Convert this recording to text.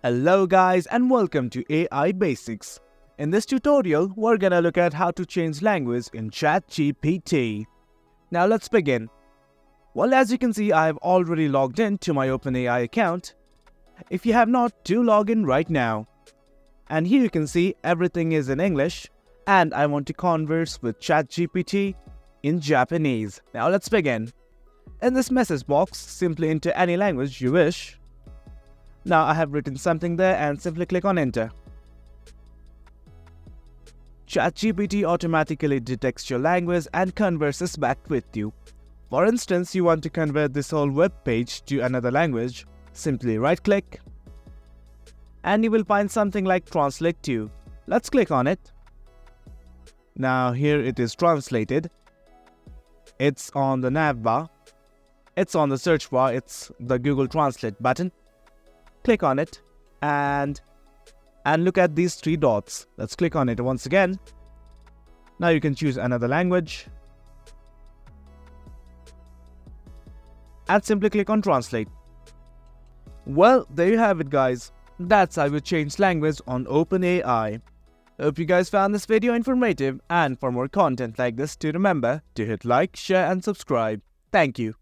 Hello guys and welcome to AI Basics. In this tutorial, we're gonna look at how to change language in ChatGPT. Now let's begin. Well, as you can see, I've already logged in to my OpenAI account. If you have not, do log in right now. And here you can see everything is in English and I want to converse with ChatGPT in Japanese. Now let's begin. In this message box, simply enter any language you wish. Now I have written something there and simply click on enter. ChatGPT automatically detects your language and converses back with you. For instance, you want to convert this whole web page to another language. Simply right click and you will find something like translate to. Let's click on it. Now here it is translated. It's on the nav bar. It's on the search bar. It's the Google Translate button. Click on it and look at these three dots. Let's click on it once again. Now you can choose another language and simply click on translate. Well, there you have it guys. That's how you change language on OpenAI. Hope you guys found this video informative, and for more content like this, do remember to hit like, share and subscribe. Thank you.